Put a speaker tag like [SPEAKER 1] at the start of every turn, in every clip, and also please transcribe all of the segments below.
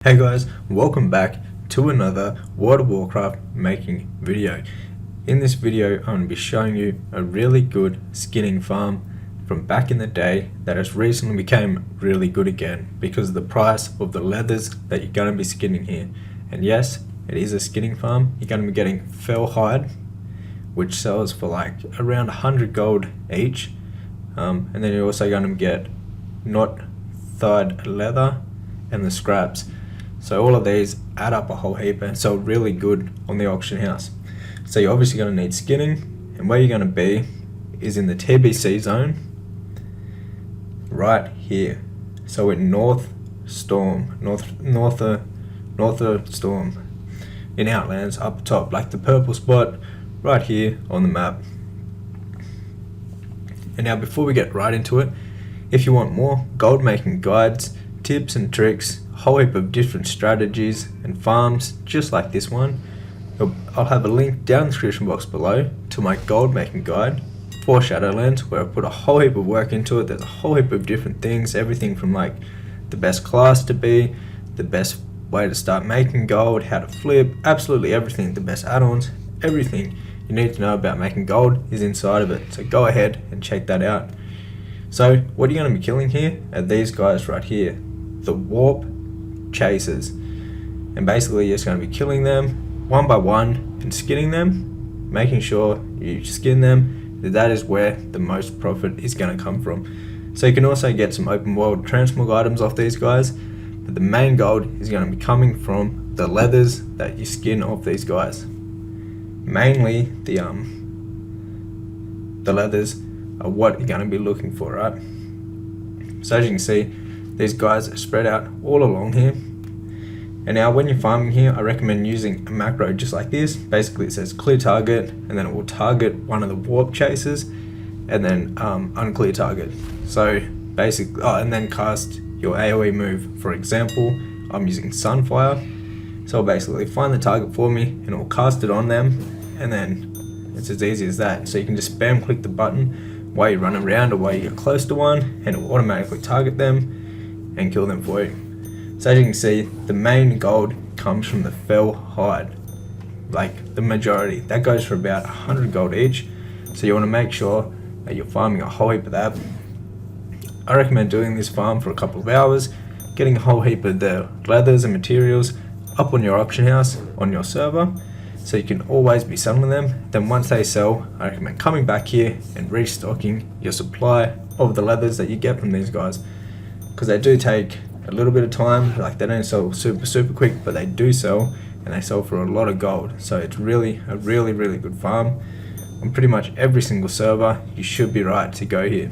[SPEAKER 1] Hey guys, welcome back to another World of Warcraft making video. In this video I'm going to be showing you a really good skinning farm from back in the day that has recently become really good again because of the price of the leathers that you're going to be skinning here. And yes, it is a skinning farm. You're going to be getting fell hide, which sells for like around 100 gold each, and then you're also going to get not thawed leather and the scraps. So all of these add up a whole heap and sell really good on the auction house. So you're obviously going to need skinning, and where you're going to be is in the TBC zone right here. So in North Storm in Outlands up top, like the purple spot right here on the map. And now before we get right into it, if you want more gold making guides, tips and tricks, whole heap of different strategies and farms just like this one, I'll have a link down in the description box below to my gold making guide for Shadowlands, where I put a whole heap of work into it. There's a whole heap of different things, everything from like the best class to be, the best way to start making gold, how to flip, absolutely everything, the best add-ons, everything you need to know about making gold is inside of it. So go ahead and check that out. So what you're going to be killing here are these guys right here, the warp chasers, and basically you're just going to be killing them one by one and skinning them, making sure you skin them. That is where the most profit is going to come from. So you can also get some open world transmog items off these guys, but the main gold is going to be coming from the leathers that you skin off these guys. Mainly the leathers are what you're going to be looking for, right? So as you can see, these guys are spread out all along here. And now when you're farming here, I recommend using a macro just like this. Basically it says clear target, and then it will target one of the warp chasers, and then unclear target. So basically, and then cast your AoE move. For example, I'm using Sunfire. So I'll basically find the target for me and I'll cast it on them, and then it's as easy as that. So you can just spam click the button while you run around or while you get close to one, and it will automatically target them and kill them for you. So as you can see, the main gold comes from the fell hide, like the majority. That goes for about 100 gold each. So you want to make sure that you're farming a whole heap of that. I recommend doing this farm for a couple of hours, getting a whole heap of the leathers and materials up on your auction house on your server, so you can always be selling them. Then once they sell, I recommend coming back here and restocking your supply of the leathers that you get from these guys, because they do take a little bit of time. Like, they don't sell super quick, but they do sell, and they sell for a lot of gold. So it's really a really good farm. On pretty much every single server you should be right to go here.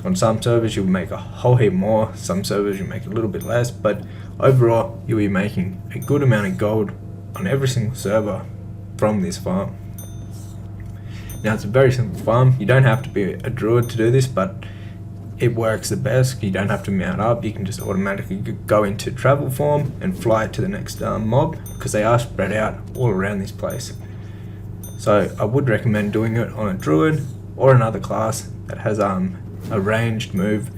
[SPEAKER 1] On some servers you'll make a whole heap more, some servers you make a little bit less, but overall you'll be making a good amount of gold on every single server from this farm. Now it's a very simple farm. You don't have to be a druid to do this, but it works the best. You don't have to mount up. You can just automatically go into travel form and fly to the next mob, because they are spread out all around this place. So I would recommend doing it on a druid or another class that has a ranged move.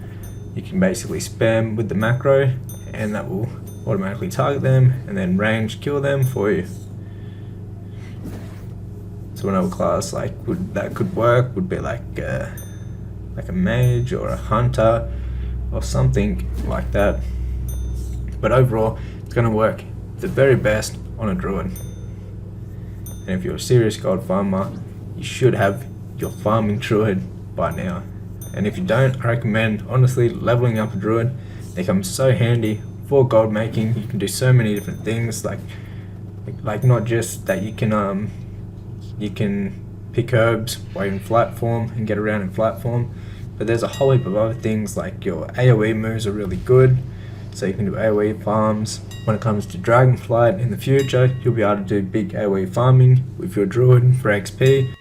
[SPEAKER 1] You can basically spam with the macro and that will automatically target them, and then range kill them for you. So another class that could work would be like a mage or a hunter or something like that. But overall, it's going to work the very best on a druid. And if you're a serious gold farmer, you should have your farming druid by now. And if you don't, I recommend honestly leveling up a druid. They come so handy for gold making. You can do so many different things, like not just that you can pick herbs while you're in flat form and get around in flat form, but there's a whole heap of other things. Like your AoE moves are really good, so you can do AoE farms. When it comes to Dragonflight in the future, you'll be able to do big AoE farming with your druid for XP.